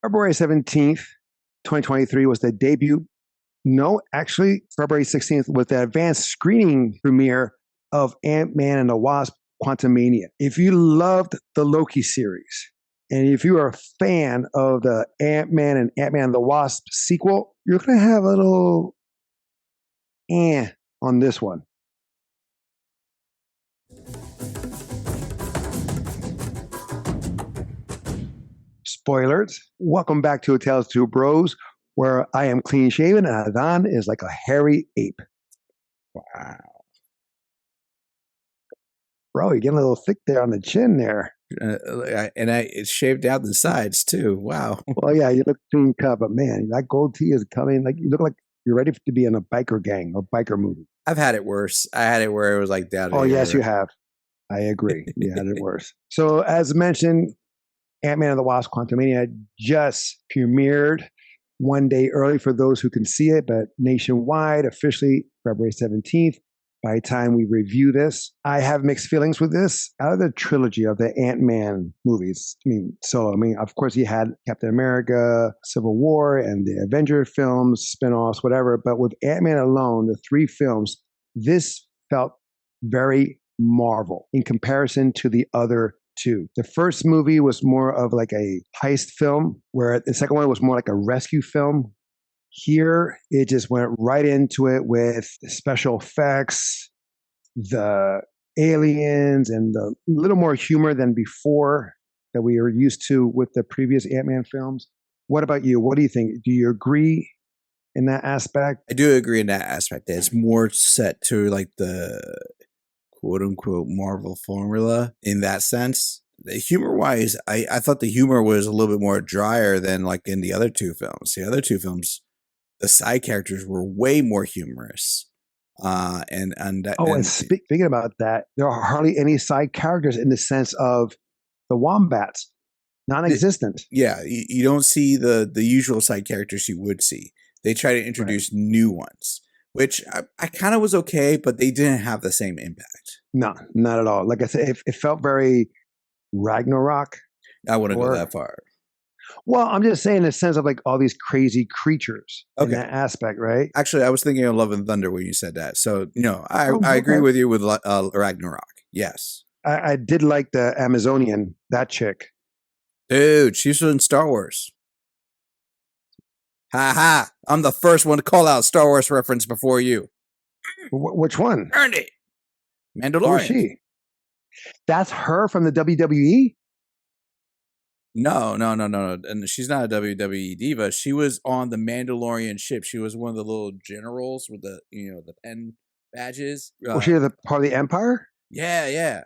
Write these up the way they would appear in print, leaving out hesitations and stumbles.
February 17th, 2023 was the debut. No, actually, February 16th was the advanced screening premiere of Ant-Man and the Wasp Quantumania. If you loved the Loki series, and if you are a fan of the Ant-Man and Ant-Man and the Wasp sequel, you're going to have a little on this one. Spoilers. Welcome back to A Tales of Two Bros, where I am clean shaven and Adan is like a hairy ape. Wow. Bro, you're getting a little thick there on the chin there. It's shaved out the sides too. Wow. Well, yeah, you look clean cut, but man, that gold tee is coming. Like you look like you're ready to be in a biker gang or biker movie. I've had it worse. I had it where it was like down. Oh, yes, you have. I agree. You had it worse. So, as mentioned, Ant-Man and the Wasp Quantumania just premiered one day early for those who can see it, but nationwide, officially February 17th. By the time we review this, I have mixed feelings with this. Out of the trilogy of the Ant-Man movies, of course, you had Captain America, Civil War, and the Avenger films, spin-offs, whatever. But with Ant-Man alone, the three films, this felt very Marvel in comparison to the other two. The first movie was more of like a heist film, where the second one was more like a rescue film. Here, it just went right into it with the special effects, the aliens, and the little more humor than before that we were used to with the previous Ant-Man films. What about you? What do you think? Do you agree in that aspect? I do agree in that aspect. That it's more set to like the quote unquote Marvel formula in that sense. The humor wise, I thought the humor was a little bit more drier than like in the other two films. The other two films, the side characters were way more humorous. Speaking about that, there are hardly any side characters in the sense of the wombats, non-existent. You don't see the usual side characters you would see. They try to introduce new ones, which I kind of was okay, but they didn't have the same impact. No, not at all. Like I said, it felt very Ragnarok. I wouldn't go that far. Well, I'm just saying in the sense of like all these crazy creatures in that aspect, right? Actually, I was thinking of Love and Thunder when you said that. So, I agree with you with Ragnarok. Yes. I did like the Amazonian, that chick. Dude, she's in Star Wars. Ha ha. I'm the first one to call out Star Wars reference before you. Which one? Earned it. Mandalorian. Who is she? That's her from the WWE? No. And she's not a WWE diva. She was on the Mandalorian ship. She was one of the little generals with the, the pen badges. Was she part of the Empire? Yeah.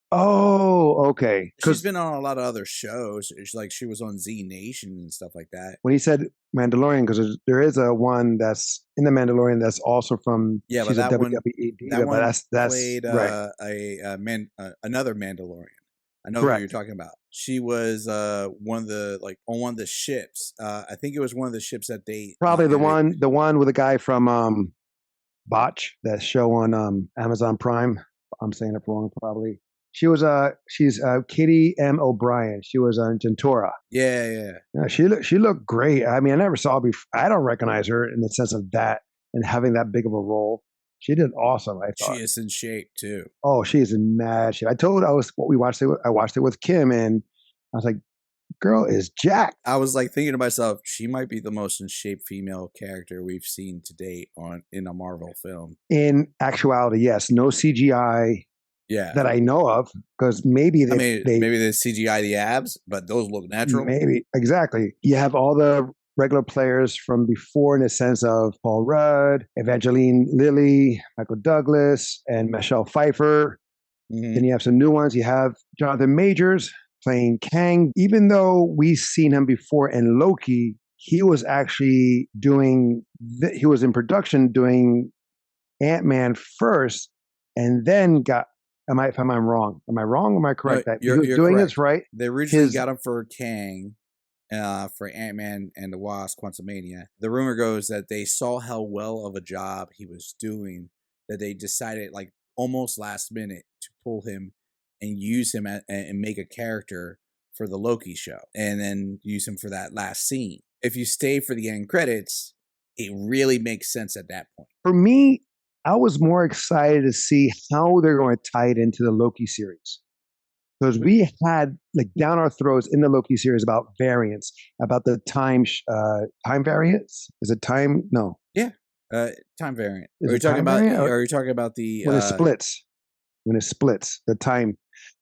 Oh, okay. She's been on a lot of other shows. She was on Z Nation and stuff like that. When he said Mandalorian, because there is a one that's in the Mandalorian that's also from she's a WWE diva, but that's played right. Another Mandalorian. I know Correct. who you're talking about. She was on one of the ships. I think it was one of the ships that they probably the one with the guy from Botch, that show on Amazon Prime. I'm saying it wrong probably. She's Katie M. O'Brien. She was on Gentora. Yeah. She looked great. I mean, I never saw her before. I don't recognize her in the sense of that and having that big of a role. She did awesome, I thought. She is in shape too. Oh, she is in mad shape. I watched it with Kim, and I was like, girl is jacked. I was like thinking to myself, she might be the most in shape female character we've seen to date in a Marvel film. In actuality, yes. No CGI. Yeah, that I know of, because maybe maybe they CGI the abs, but those look natural. Maybe, exactly. You have all the regular players from before in the sense of Paul Rudd, Evangeline Lilly, Michael Douglas, and Michelle Pfeiffer. Mm-hmm. Then you have some new ones. You have Jonathan Majors playing Kang. Even though we've seen him before in Loki, he was actually he was in production doing Ant-Man first, and then got. Am I wrong? Am I wrong? Or am I correct? No, that you're doing correct. This right. They originally got him for Kang, for Ant-Man and the Wasp: Quantumania. The rumor goes that they saw how well of a job he was doing that they decided, like almost last minute, to pull him and use him and make a character for the Loki show and then use him for that last scene. If you stay for the end credits, it really makes sense at that point. For me, I was more excited to see how they're going to tie it into the Loki series. Because we had like down our throats in the Loki series about variants, about the time variance. Is it time? No. Yeah. Time variant. Is Are you it talking time about? variant or- Are you talking about the when it splits? When it splits, the time.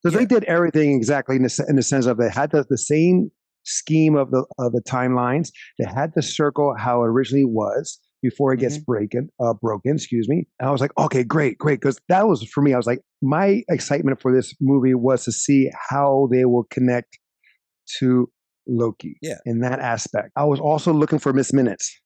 So Yeah. they did everything exactly in the sense of they had the same scheme of the timelines. They had the circle how it originally was before it gets broken. Excuse me. And I was like, okay, great, because that was for me. I was like, my excitement for this movie was to see how they will connect to Loki. Yeah. In that aspect, I was also looking for Miss Minutes,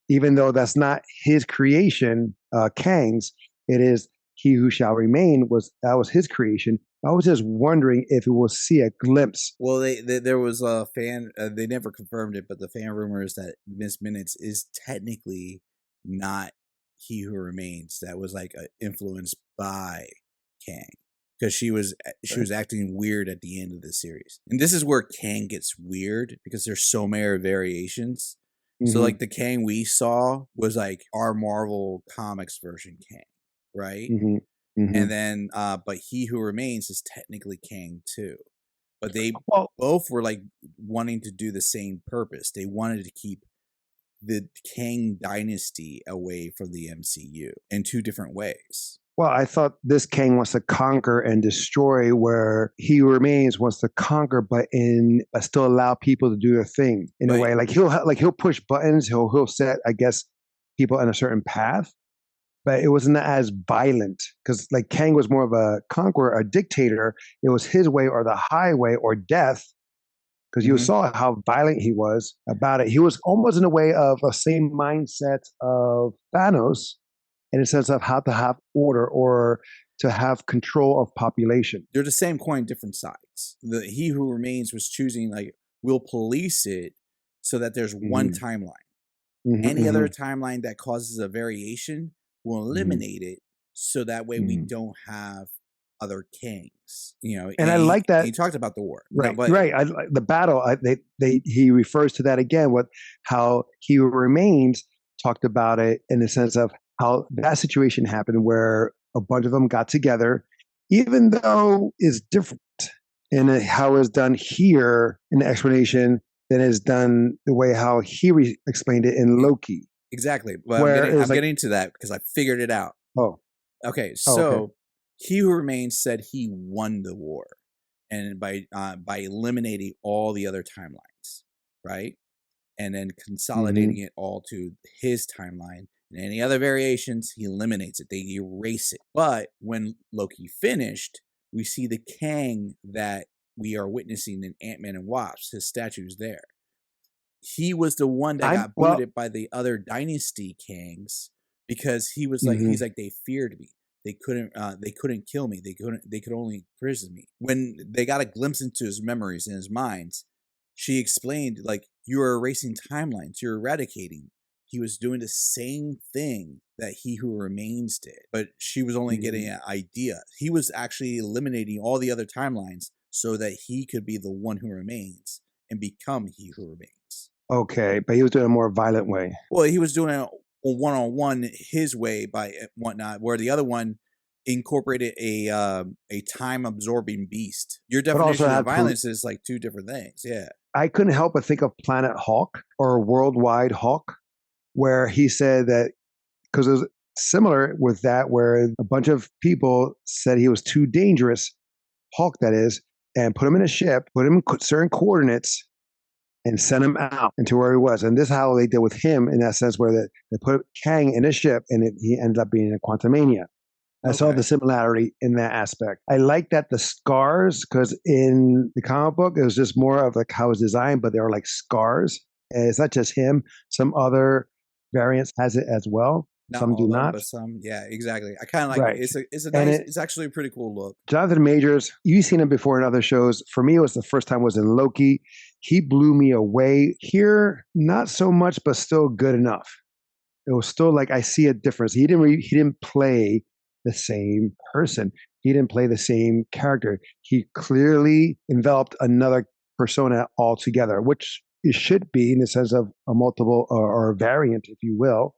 even though that's not his creation, Kang's. It is He Who Shall Remain. That was his creation. I was just wondering if we will see a glimpse. Well, there was a fan. They never confirmed it, but the fan rumor is that Miss Minutes is technically not He Who Remains. That was like influenced by Kang because she was acting weird at the end of the series, and this is where Kang gets weird because there's so many variations. So like the Kang we saw was like our Marvel Comics version Kang, right? And then, but He Who Remains is technically Kang too. But they both were like wanting to do the same purpose. They wanted to keep the Kang dynasty away from the MCU in two different ways. Well, I thought this Kang wants to conquer and destroy, where He Who Remains wants to conquer, but still allow people to do their thing in a way. Like he'll push buttons. He'll set, I guess, people on a certain path. But it wasn't as violent because like Kang was more of a conqueror, a dictator. It was his way or the highway or death because you saw how violent he was about it. He was almost in a way of a same mindset of Thanos in a sense of how to have order or to have control of population. They're the same coin, different sides. The He Who Remains was choosing like, we'll police it so that there's one timeline. Any other timeline that causes a variation, we'll eliminate it so that way we don't have other Kangs. You know, and I like that. He talked about the war, right? The battle. He refers to that again. How He Who Remains talked about it in the sense of how that situation happened, where a bunch of them got together, even though it's different in how it's done here in the explanation than is done the way how he explained it in Loki. Exactly. Well, I'm getting to that because I figured it out. Oh. Okay. So He Who Remains said he won the war, and by eliminating all the other timelines, right, and then consolidating it all to his timeline, and any other variations, he eliminates it. They erase it. But when Loki finished, we see the Kang that we are witnessing in Ant-Man and Wasp. His statue's there. He was the one that got booted by the other dynasty Kangs because he was like, he's like, they feared me. They couldn't kill me. They could only imprison me. When they got a glimpse into his memories and his minds, she explained like, you are erasing timelines. You're eradicating. He was doing the same thing that He Who Remains did, but she was only getting an idea. He was actually eliminating all the other timelines so that he could be the one who remains and become He Who Remains. Okay, but he was doing it a more violent way. Well, he was doing it one-on-one his way by whatnot, where the other one incorporated a time-absorbing beast. Your definition of violence is like two different things. Yeah. I couldn't help but think of Planet Hulk or Worldwide Hulk, where he said that, because it was similar with that, where a bunch of people said he was too dangerous, Hulk that is, and put him in a ship, put him in certain coordinates, and sent him out into where he was. And this is how they did with him in that sense, where they put Kang in a ship and he ended up being in Quantumania. I saw the similarity in that aspect. I like that the scars, because in the comic book, it was just more of like how it was designed, but they were like scars. And it's not just him. Some other variants has it as well. Some do not. But some, yeah, exactly. I kind of like it. It's actually a pretty cool look. Jonathan Majors, you've seen him before in other shows. For me, it was the first time was in Loki. He blew me away. Here, not so much, but still good enough. It was still like I see a difference. He didn't play the same person. He didn't play the same character. He clearly enveloped another persona altogether, which it should be in the sense of a multiple or a variant, if you will.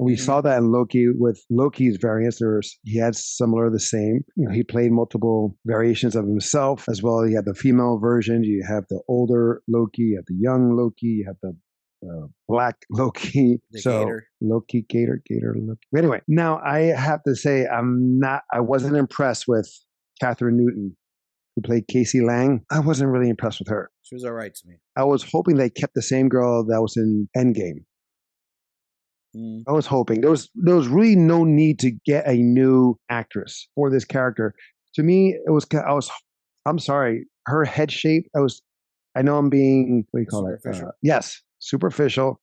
We saw that in Loki with Loki's variants. He had similar, the same. He played multiple variations of himself as well. You have the female version. You have the older Loki. You have the young Loki. You have the black Loki. The Gator. Loki, Gator, Loki. Anyway, now I have to say I wasn't impressed with Catherine Newton, who played Casey Lang. I wasn't really impressed with her. She was all right to me. I was hoping they kept the same girl that was in Endgame. I was hoping there was really no need to get a new actress for this character. To me, I'm sorry, her head shape. I know I'm being, what do you call it? Yes, superficial.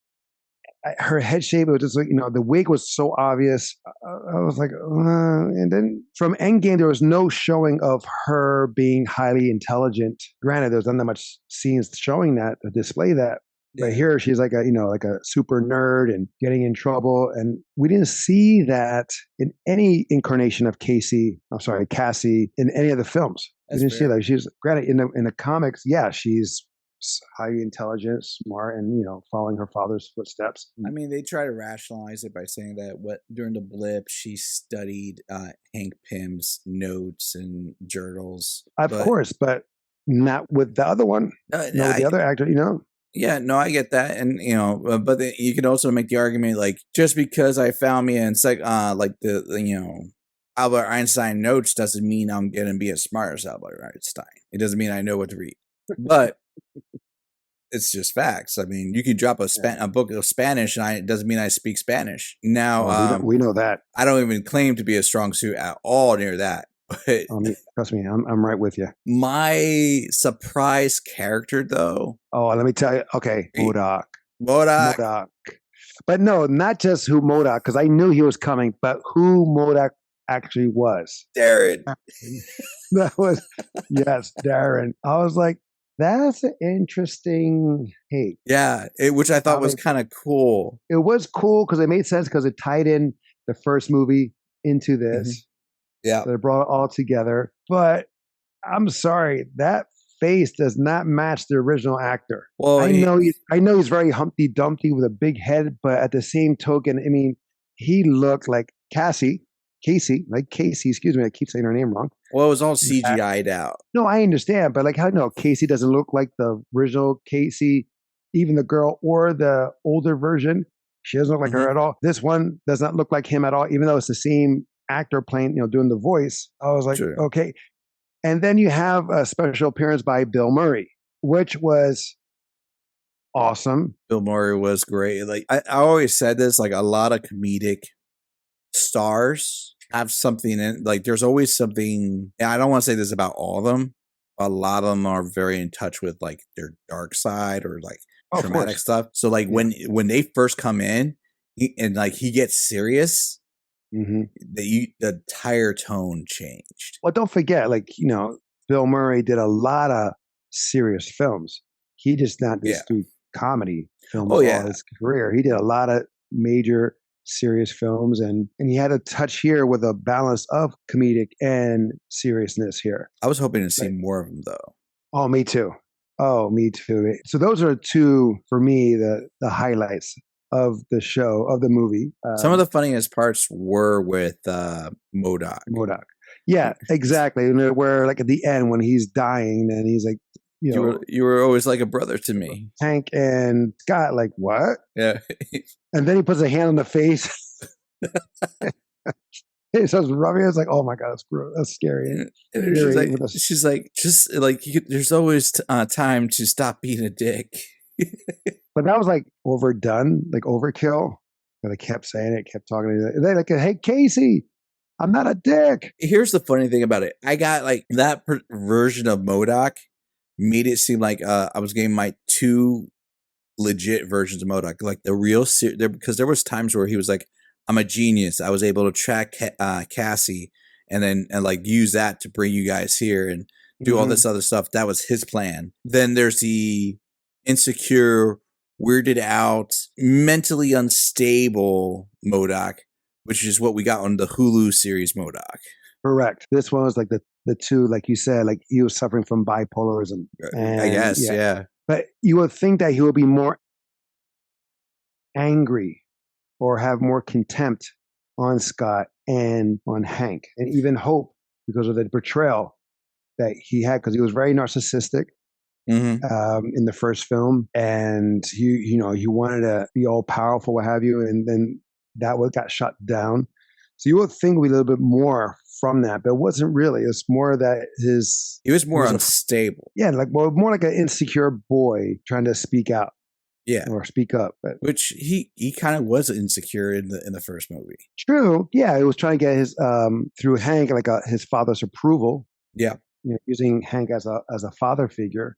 Her head shape, it was just like, the wig was so obvious. I was like, and then from Endgame, there was no showing of her being highly intelligent. Granted, there's not that much scenes showing that to display that. But here she's like a super nerd and getting in trouble. And we didn't see that in any incarnation of Cassie in any of the films. We didn't see that. She's, granted, in the comics, she's highly intelligent, smart, and following her father's footsteps. I mean, they try to rationalize it by saying that during the blip she studied Hank Pym's notes and journals. Of course, but not with the other one. The other actor, Yeah, no, I get that, and but you could also make the argument like, just because I found me in like the Albert Einstein notes doesn't mean I'm gonna be as smart as Albert Einstein. It doesn't mean I know what to read, but it's just facts. I mean, you could drop a book of Spanish, and it doesn't mean I speak Spanish. Now, we know that. I don't even claim to be a strong suit at all near that. But trust me, I'm right with you. My surprise character, though. Oh, let me tell you. Okay, MODOK. MODOK. But no, not just who MODOK, because I knew he was coming, but who MODOK actually was. Darren. That was, yes, Darren. I was like, that's an interesting take. Yeah, which I thought was kind of cool. It was cool because it made sense because it tied in the first movie into this. Yeah. So they brought it all together. But I'm sorry, that face does not match the original actor. Well, I know he's very Humpty Dumpty with a big head, but at the same token, I mean, he looked like Casey, excuse me, I keep saying her name wrong. Well, it was all CGI'd out. No, I understand, but Casey doesn't look like the original Casey, even the girl or the older version. She doesn't look like her at all. This one does not look like him at all, even though it's the same actor playing, doing the voice. I was like, okay. And then you have a special appearance by Bill Murray, which was awesome. Bill Murray was great. Like I always said this, like a lot of comedic stars have something in, like there's always something. And I don't want to say this about all of them. A lot of them are very in touch with like their dark side or like traumatic stuff. So like when they first come in and like he gets serious, the entire tone changed. Well, don't forget, Bill Murray did a lot of serious films. He just not just do comedy films all his career. He did a lot of major serious films, and he had a touch here with a balance of comedic and seriousness here. I was hoping to see more of them, though. Oh, me too. So those are two, for me, the highlights of the show, of the movie. Some of the funniest parts were with MODOK. Yeah, exactly. And where like at the end when he's dying and he's like, you were always like a brother to me. Hank and Scott, like, what? Yeah. And then he puts a hand on the face. He starts rubbing it. It's like, oh my God, that's scary. And she's like, just like, there's always time to stop being a dick. But that was like overdone, like overkill. But I kept saying it, kept talking to it. They're like, hey, Casey, I'm not a dick. Here's the funny thing about it. I got like that version of MODOK made it seem like I was getting my two legit versions of MODOK, like the real because there was times where he was like, I'm a genius. I was able to track Cassie and like use that to bring you guys here and do all this other stuff. That was his plan. Then there's the insecure, weirded out, mentally unstable MODOK, which is what we got on the Hulu series MODOK. Correct. This one was like the the two, like you said, like he was suffering from bipolarism. I And guess, yeah. but you would think that he would be more angry or have more contempt on Scott and on Hank and even Hope because of the betrayal that he had because he was very narcissistic in the first film, and he wanted to be all powerful, what have you, and then that got shut down. So you would think we a little bit more from that, but it wasn't really. It's more that he was more unstable. More like an insecure boy trying to speak out. Yeah, or speak up, but which he kind of was insecure in the first movie. True, yeah, he was trying to get his through Hank his father's approval. Yeah, using Hank as a father figure.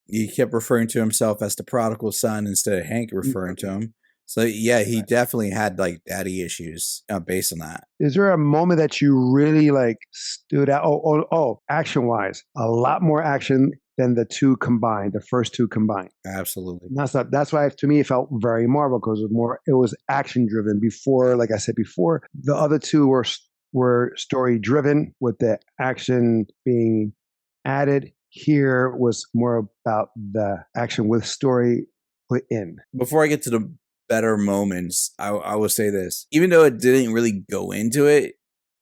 He kept referring to himself as the prodigal son instead of Hank referring to him. So yeah, he definitely had like daddy issues based on that. Is there a moment that you really like stood out? Oh, action wise, a lot more action than the first two combined. Absolutely. That's why to me it felt very Marvel because it was action driven. Before, like I said before, the other two were story driven with the action being added. Here was more about the action with story put in. Before I get to the better moments, I will say this. Even though it didn't really go into it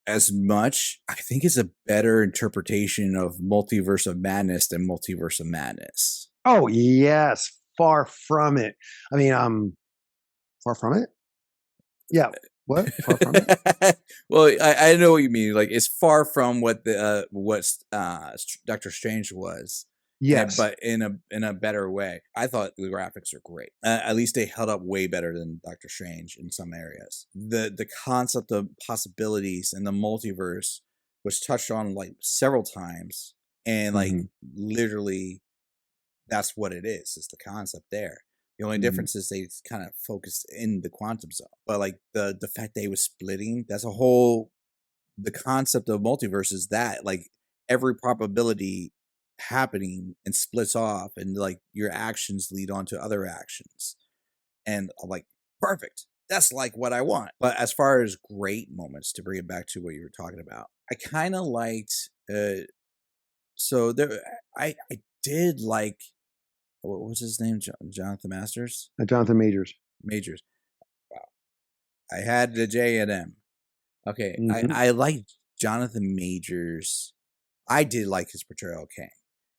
as much, I think it's a better interpretation of Multiverse of Madness than Multiverse of Madness. Oh, yes. Far from it. I mean, far from it? Yeah. What? Far from it? Well, I know what you mean. Like, it's far from what Doctor Strange was. Yes, but in a better way. I thought the graphics are great. At least they held up way better than Doctor Strange in some areas. The concept of possibilities and the multiverse was touched on like several times, and like literally, that's what it is. It's the concept there. The only difference is they kind of focused in the quantum zone, but like the fact they was splitting. That's a whole. The concept of multiverse is that like every probability happening and splits off, and like your actions lead on to other actions, and I'm like, perfect, that's like what I want. But as far as great moments, to bring it back to what you were talking about, I kind of liked so there I did like, what was his name, Jonathan Majors. Wow, I had the J and M. Okay, I liked Jonathan Majors. I did like his portrayal of Kang.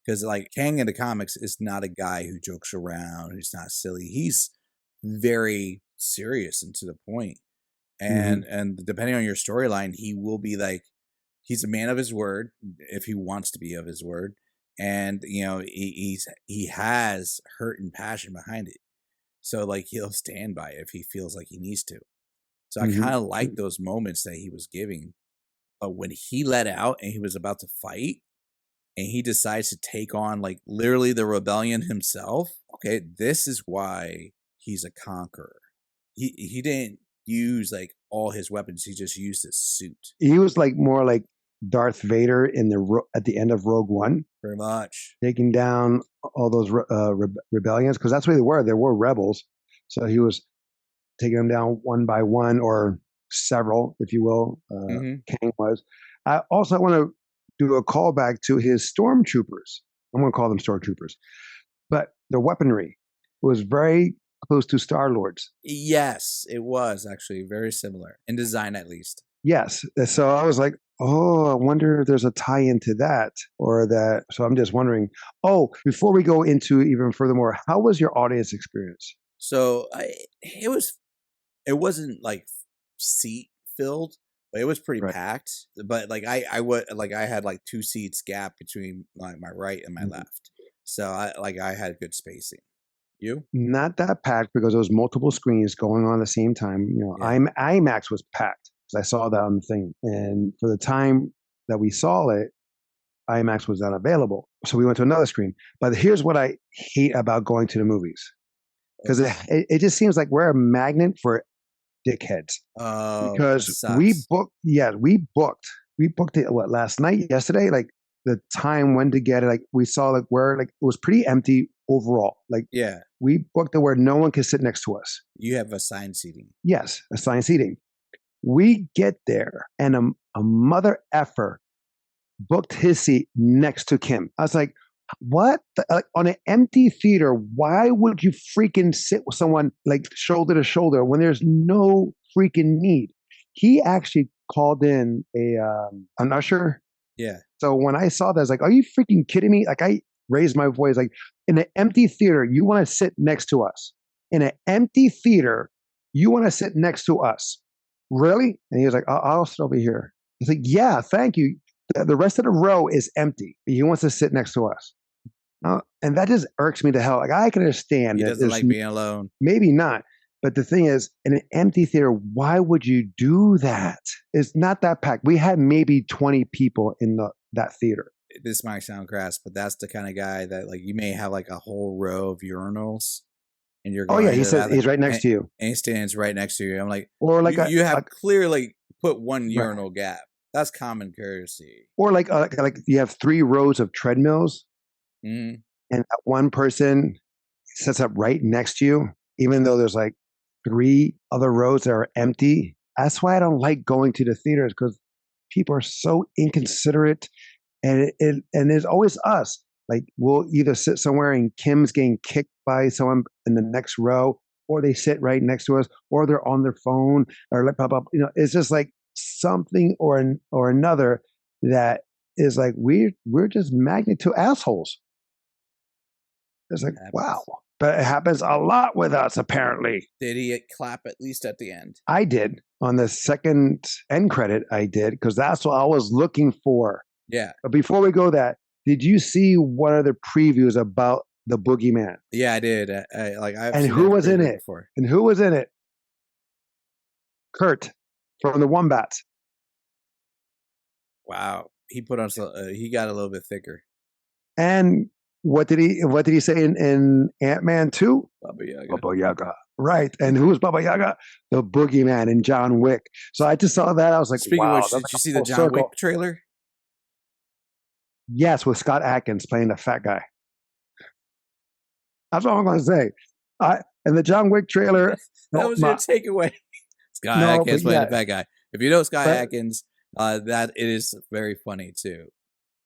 Because like Kang in the comics is not a guy who jokes around. He's not silly. He's very serious and to the point. And depending on your storyline, he will be like, he's a man of his word if he wants to be of his word. And he has hurt and passion behind it. So like he'll stand by it if he feels like he needs to. So I kind of like those moments that he was giving. But when he let out and he was about to fight, and he decides to take on like literally the rebellion himself. Okay, this is why he's a conqueror. He didn't use like all his weapons. He just used his suit. He was like more like Darth Vader at the end of Rogue One. Very much taking down all those rebellions, because that's what they were. They were rebels. So he was taking them down one by one, or several, if you will. Kang was. I want to do a callback to his stormtroopers. I'm going to call them stormtroopers, but the weaponry was very close to Star-Lord's. Yes, it was actually very similar in design, at least. Yes. So I was like, oh, I wonder if there's a tie into that or that. So I'm just wondering. Oh, before we go into even furthermore, how was your audience experience? So it wasn't like seat filled, but it was pretty packed. But like I had like 2 seats gap between like my right and my left, so I had good spacing. You? Not that packed because there was multiple screens going on at the same time. IMAX was packed because I saw that on the thing, and for the time that we saw it, IMAX was not available, so we went to another screen. But here's what I hate about going to the movies, because it just seems like we're a magnet for dickheads. Because we booked it last night, yesterday, like the time when to get it. Like we saw like where like it was pretty empty overall. Like we booked it where no one can sit next to us. You have assigned seating. Yes, assigned seating. We get there and a mother effer booked his seat next to Kim. I was like, what? Like, on an empty theater, why would you freaking sit with someone like shoulder to shoulder when there's no freaking need? He actually called in an usher. Yeah. So when I saw that, I was like, are you freaking kidding me? Like, I raised my voice, like, in an empty theater, you want to sit next to us. In an empty theater, you want to sit next to us. Really? And he was like, I'll sit over here. He's like, yeah, thank you. The rest of the row is empty. He wants to sit next to us. And that just irks me to hell. Like, I can understand He that doesn't there's like being alone. maybe not. But the thing is, in an empty theater, why would you do that? It's not that packed. We had maybe 20 people in that theater. This might sound crass, but that's the kind of guy that like you may have like a whole row of urinals, and you're Oh going yeah, he into says that, he's right next and, to you. and he stands right next to you. I'm like, Or like you have a clearly put one right. urinal gap. That's common courtesy. Or like you have 3 rows of treadmills, Mm-hmm. and that one person sits up right next to you, even though there's like 3 other rows that are empty. That's why I don't like going to the theaters, because people are so inconsiderate, and there's always us. Like, we'll either sit somewhere and Kim's getting kicked by someone in the next row, or they sit right next to us, or they're on their phone, or like blah, blah, you know, it's just like something or another that is like we're just magnet to assholes. It's like, wow. But it happens a lot with us, apparently. Did he clap at least at the end? I did. On the second end credit, I did, because that's what I was looking for. Yeah. But before we go that, did you see what are the previews about the Boogeyman? Yeah, I did. And who was in it? Before. And who was in it? Kurt from the Wombats. Wow. He put on he got a little bit thicker. And what did he say in Ant-Man 2? Baba Yaga. Baba Yaga. Right. And who was Baba Yaga? The Boogeyman in John Wick. So I just saw that. I was like, Speaking wow. of which, did you see the John Wick trailer? Yes, with Scott Adkins playing the fat guy. That's all I'm going to say. And the John Wick trailer. That was your takeaway. Scott Adkins playing the fat guy. If you know Scott Adkins, that it is very funny too.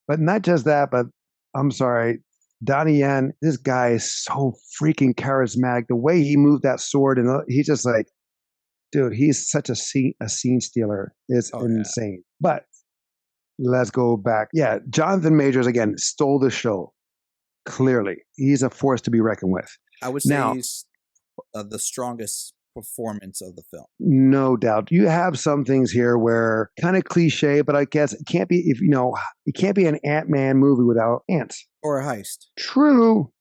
But not just that, but I'm sorry, Donnie Yen, this guy is so freaking charismatic. The way he moved that sword, and he's just like, dude, he's such a scene stealer. It's insane. Yeah. But let's go back. Yeah, Jonathan Majors, again, stole the show. Clearly. He's a force to be reckoned with. I would say he's the strongest performance of the film. No doubt. You have some things here where kind of cliche, but I guess it can't be, it can't be an Ant-Man movie without ants. Or a heist. True,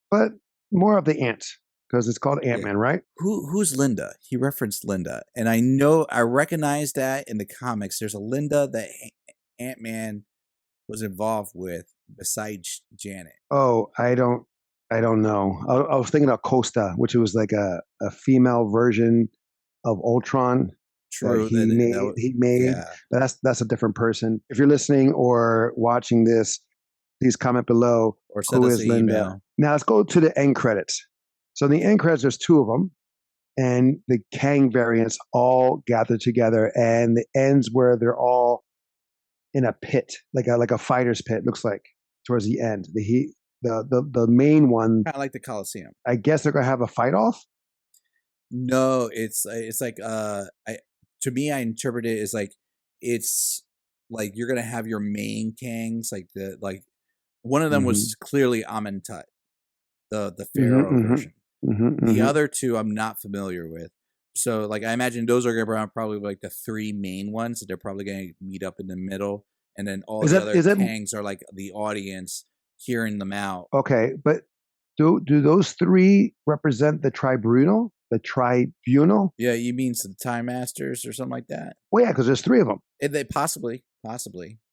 but more of the ants, because it's called Ant-Man, right? Who's Linda? He referenced Linda. And I recognize that in the comics. There's a Linda that Ant-Man was involved with besides Janet. Oh, I don't know. I was thinking of Costa, which was like a female version of Ultron. True. He made. But that's a different person. If you're listening or watching this, please comment below or send who us is an Linda. email. Now let's go to the end credits. So in the end credits, there's 2 of them, and the Kang variants all gathered together, and the ends where they're all in a pit, like a fighter's pit. Looks like towards the end. The main one, kind of like the Coliseum. I guess they're gonna have a fight off. No, it's like to me, I interpret it as like it's like you're gonna have your main Kangs, like one of them was clearly Amentet, the Pharaoh version. The other 2 I'm not familiar with. So like I imagine those are gonna be probably like the 3 main ones that they're probably gonna meet up in the middle, and then all the other Kangs are like the audience hearing them out. Okay, but do those 3 represent the tribunal? The tribunal? Yeah, you mean some Time Masters or something like that? Well, yeah, because there's 3 of them. They possibly.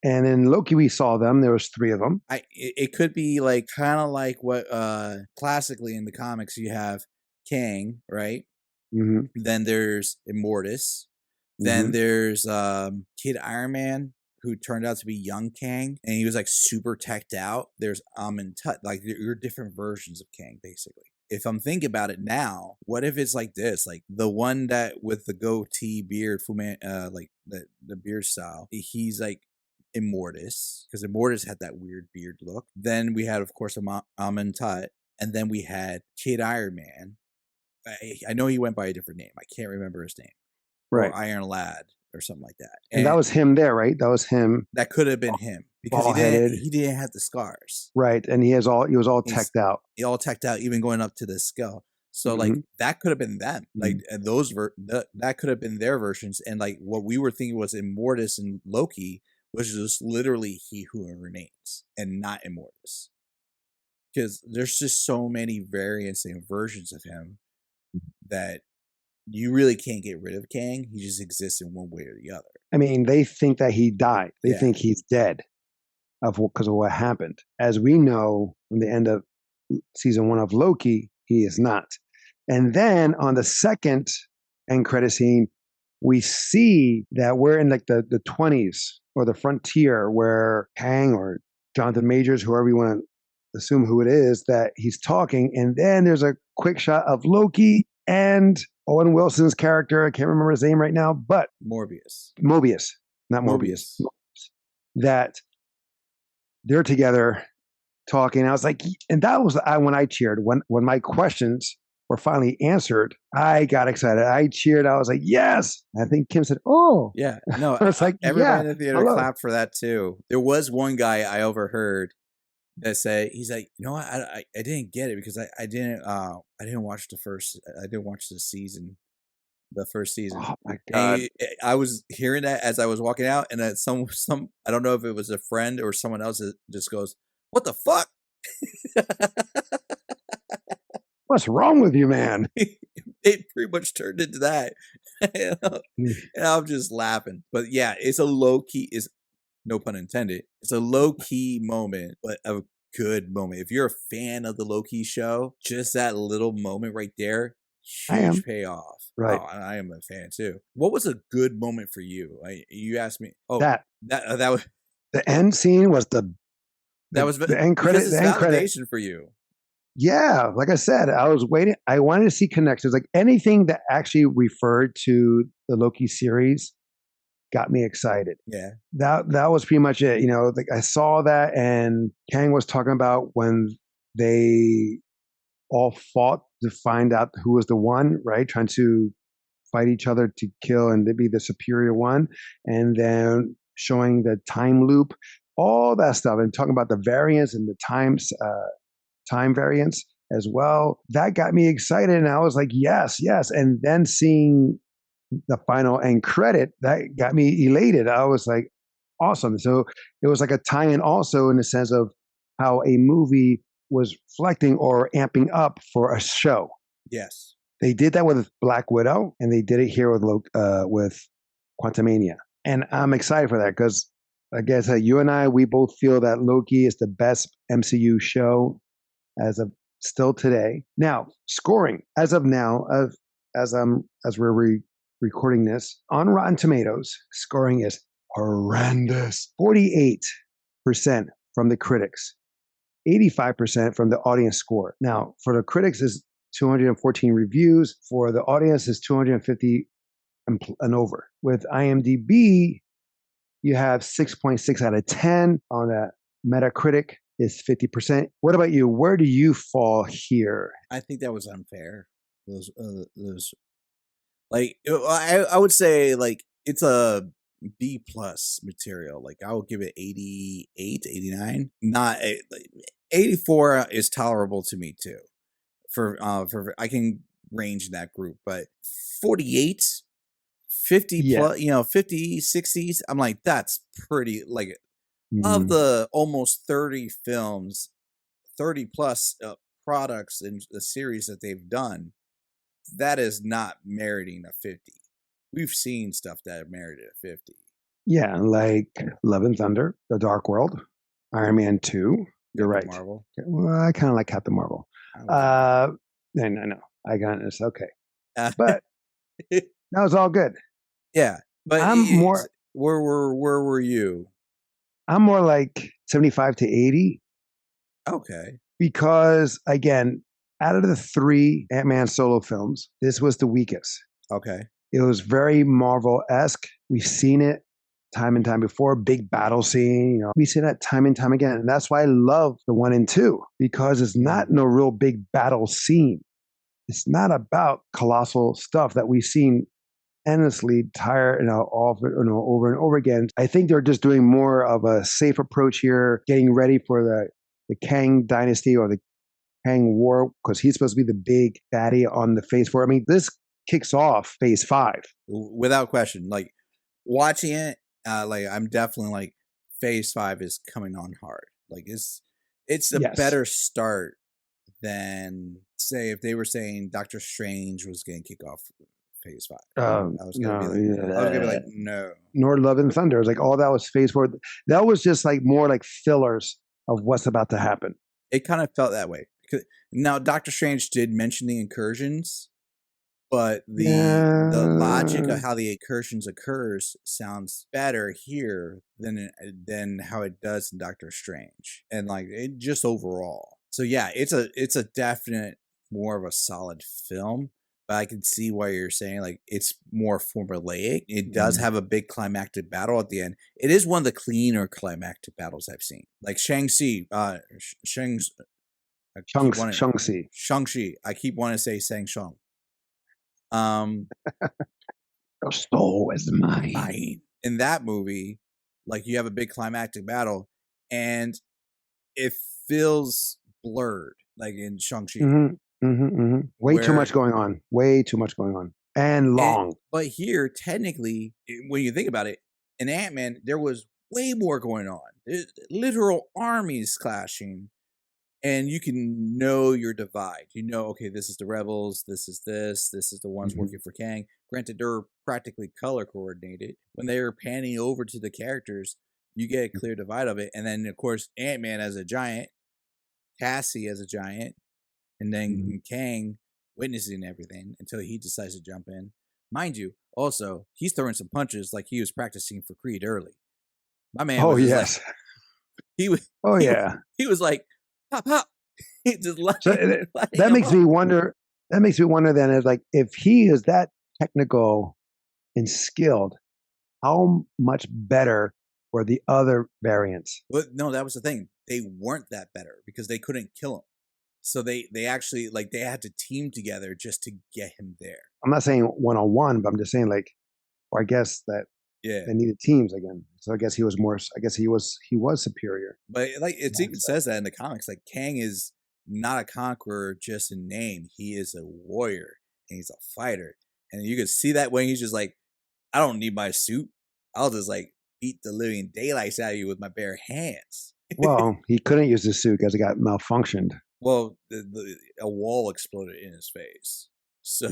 And in Loki, we saw them. There was 3 of them. It could be like kind of like what classically in the comics you have Kang, right? Then there's Immortus. Then there's Kid Iron Man, who turned out to be young Kang, and he was like super teched out. There's Amentet, like you're different versions of Kang, basically. If I'm thinking about it now, what if it's like this? Like the one that with the goatee beard, like the beard style, he's like Immortus, because Immortus had that weird beard look. Then we had, of course, Amon Tut, and then we had Kid Iron Man. I know he went by a different name. I can't remember his name. Right. Or Iron Lad or something like that. And that was him there, right? That was him. That could have been him because he didn't have the scars. Right. And he was all teched out. He all teched out, even going up to the skull. So like that could have been them. Like and that could have been their versions. And like what we were thinking was Immortus and Loki was just literally He Who Remains and not Immortus. Because there's just so many variants and versions of him that you really can't get rid of Kang. He just exists in one way or the other. I mean, they think that he died. They think he's dead because of what happened. As we know from the end of season 1 of Loki, he is not. And then on the second end credit scene, we see that we're in like the 20s or the frontier where Kang or Jonathan Majors, whoever you want to assume who it is, that he's talking. And then there's a quick shot of Loki and Owen Wilson's character. I can't remember his name right now, but Mobius, not Morbius. That they're together talking. I was like, and that was when I cheered. When my questions were finally answered, I got excited. I cheered. I was like, yes. I think Kim said, oh. Yeah. No, it's like, everybody in the theater clapped for that too. There was one guy I overheard that say, he's like, you know what, I didn't get it because I didn't watch the season. The first season. Oh my God. I was hearing that as I was walking out, and then some I don't know if it was a friend or someone else that just goes, "What the fuck?" What's wrong with you, man? It pretty much turned into that. And I'm just laughing. But yeah, it's a low key, is no pun intended. It's a low key moment, but a good moment. If you're a fan of the Loki show, just that little moment right there, huge payoff. Right. Oh, I am a fan too. What was a good moment for you? You asked me. Oh, that was the end scene was the end credit. The end validation for you. Yeah, like I said, I was waiting. I wanted to see connections. Like anything that actually referred to the Loki series got me excited. Yeah, that was pretty much it. You know, like I saw that, and Kang was talking about when they all fought to find out who was the one, right? Trying to fight each other to kill and to be the superior one. And then showing the time loop, all that stuff, and talking about the variance and the time variance as well. That got me excited. And I was like, yes. And then seeing the final end credit, that got me elated. I was like, awesome. So it was like a tie-in also in the sense of how a movie was reflecting or amping up for a show. Yes. They did that with Black Widow, and they did it here with Quantumania. And I'm excited for that because, I guess, you and I, we both feel that Loki is the best MCU show as of still today. Now, scoring as of now, as we're recording this on Rotten Tomatoes, scoring is horrendous. 48% from the critics. 85% from the audience score. Now, for the critics is 214 reviews. For the audience is 250 and over. With IMDb, you have 6.6 out of 10. On a Metacritic is 50%. What about you? Where do you fall here? I think that was unfair. Those like I would say like it's a B plus material. Like I would give it 88, 89. Not 84 is tolerable to me too. For I can range in that group, but 48, 50 plus, 50, 60s. I'm like, that's pretty like of the almost 30 films, 30 plus products in the series that they've done, that is not meriting a 50. We've seen stuff that merited a 50. Yeah, like Love and Thunder, The Dark World, Iron Man 2. You're right. Marvel. Well, I kind of like Captain Marvel. I know. I got this. Okay. But that was all good. Yeah. But I'm more. Where were you? I'm more like 75 to 80. Okay. Because, again, out of the 3 Ant-Man solo films, this was the weakest. Okay. It was very Marvel-esque. We've seen it time and time before. Big battle scene. We see that time and time again. And that's why I love the 1 and 2, because it's not no real big battle scene. It's not about colossal stuff that we've seen endlessly over and over again. I think they're just doing more of a safe approach here, getting ready for the Kang dynasty or the Kang War, because he's supposed to be the big baddie on the Phase 4. I mean, this kicks off Phase 5. Without question. Like, watching it, I'm definitely like, Phase 5 is coming on hard. Like, it's a better start than, say, if they were saying Doctor Strange was going to kick off Phase 5. I was gonna be like, no. Nor Love and Thunder. It was like, all that was Phase 4. That was just like more like fillers of what's about to happen. It kind of felt that way. Now, Doctor Strange did mention the incursions, but the logic of how the incursions occurs sounds better here than how it does in Doctor Strange, and like it just overall. So yeah, it's a definite more of a solid film. But I can see why you're saying like it's more formulaic. It does have a big climactic battle at the end. It is one of the cleaner climactic battles I've seen. Like Shang-Chi. Shang-Chi. I keep wanting to say Shang-Shang. Your soul is mine. In that movie, like you have a big climactic battle, and it feels blurred, like in Shang-Chi. Way too much going on. Way too much going on. And long. But here, technically, when you think about it, in Ant-Man, there was way more going on. There's literal armies clashing. And you can know your divide. You know, okay, this is the rebels, this is the ones working for Kang. Granted, they're practically color coordinated. When they're panning over to the characters, you get a clear divide of it. And then, of course, Ant-Man as a giant, Cassie as a giant, and then Kang witnessing everything until he decides to jump in. Mind you, also, he's throwing some punches like he was practicing for Creed early. My man was like, he was like, pop, pop. That makes me wonder. That makes me wonder. Then, is like, if he is that technical and skilled, how much better were the other variants? Well, no, that was the thing. They weren't that better because they couldn't kill him. So they actually like they had to team together just to get him there. I'm not saying 1-on-1, but I'm just saying like, or I guess that they needed teams again. So I guess he was more. I guess he was superior. But like it even says that in the comics, like Kang is not a conqueror just in name. He is a warrior and he's a fighter. And you can see that when he's just like, I don't need my suit. I'll just like beat the living daylights out of you with my bare hands. Well, he couldn't use the suit because it got malfunctioned. Well, a wall exploded in his face. So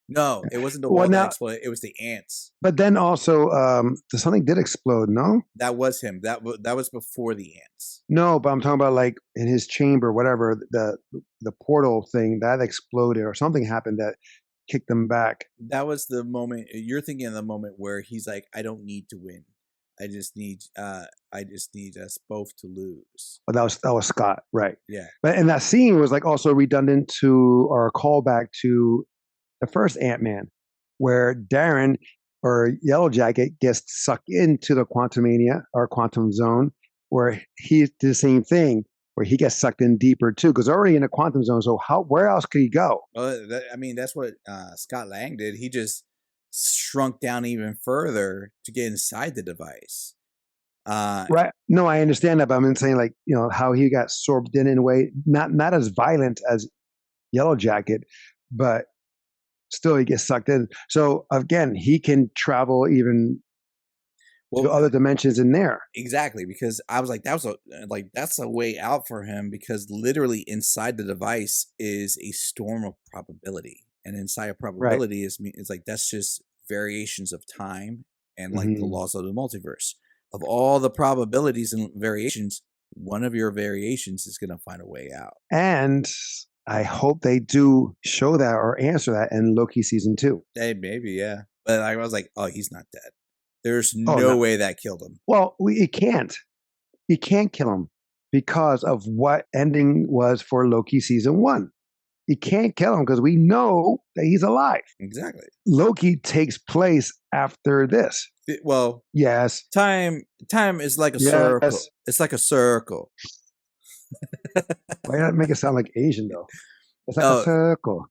no, it wasn't the wall that exploded. It was the ants. But then also, something did explode. No, that was him. That was before the ants. No, but I'm talking about like in his chamber, whatever the portal thing that exploded or something happened that kicked them back. That was the moment. You're thinking of the moment where he's like, "I don't need to win. I just need us both to lose." Oh, that was Scott, right? Yeah. But and that scene was like also redundant to or a callback to the first Ant-Man, where Darren or Yellow Jacket gets sucked into the Quantumania or Quantum Zone, where he did the same thing, where he gets sucked in deeper too, because already in the Quantum Zone. So where else could he go? Well, that's what Scott Lang did. He just shrunk down even further to get inside the device. Right. No, I understand that, but I'm saying like, how he got sorbed in a way, not as violent as Yellow Jacket, but still he gets sucked in. So again, he can travel even to other dimensions in there. Exactly, because I was like, that's a way out for him, because literally inside the device is a storm of probability. And inside of probability is like that's just variations of time and like the laws of the multiverse. Of all the probabilities and variations, one of your variations is going to find a way out. And I hope they do show that or answer that in Loki season 2. Hey, maybe, yeah. But I was like, oh, he's not dead. There's no way that killed him. Well, it can't. He can't kill him because of what ending was for Loki season 1. You can't kill him because we know that he's alive. Exactly. Loki takes place after this. Well, yes. Time is like a circle. It's like a circle. Why not make it sound like Asian though? It's like a circle.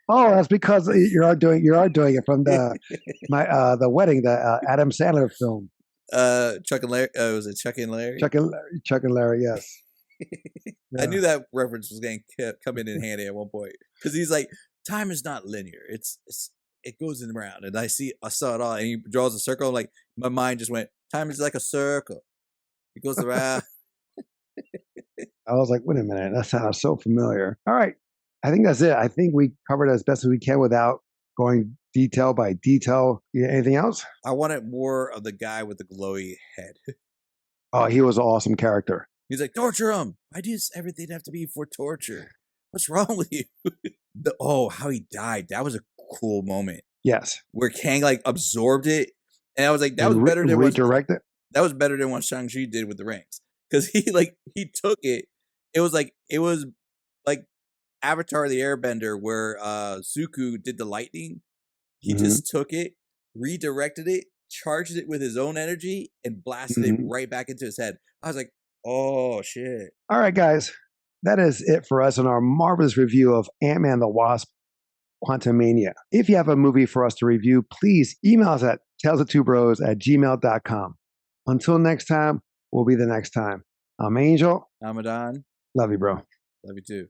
Oh, that's because you are doing it from the wedding, the Adam Sandler film. Chuck and Larry. Was it Chuck and Larry? Chuck and Larry. Yes. Yeah. I knew that reference was going to come in handy at one point because he's like, time is not linear. It goes in around, and I saw it all, and he draws a circle. Like my mind just went, time is like a circle. It goes around. I was like, wait a minute, that sounds so familiar. All right, I think that's it. I think we covered as best as we can without going detail by detail. Anything else? I wanted more of the guy with the glowy head. Oh, he was an awesome character. He's like, torture him. Why does everything have to be for torture? What's wrong with you? How he died. That was a cool moment. Yes. Where Kang like absorbed it. And I was like, that was better than redirected. That was better than what Shang-Chi did with the rings. Because he took it. It was like Avatar the Airbender where Zuko did the lightning. He just took it, redirected it, charged it with his own energy, and blasted it right back into his head. I was like, oh, shit. All right, guys. That is it for us on our marvelous review of Ant-Man and the Wasp, Quantumania. If you have a movie for us to review, please email us at talesoftvbros@gmail.com. Until next time, will be the next time. I'm Angel. I'm Adan. Love you, bro. Love you too.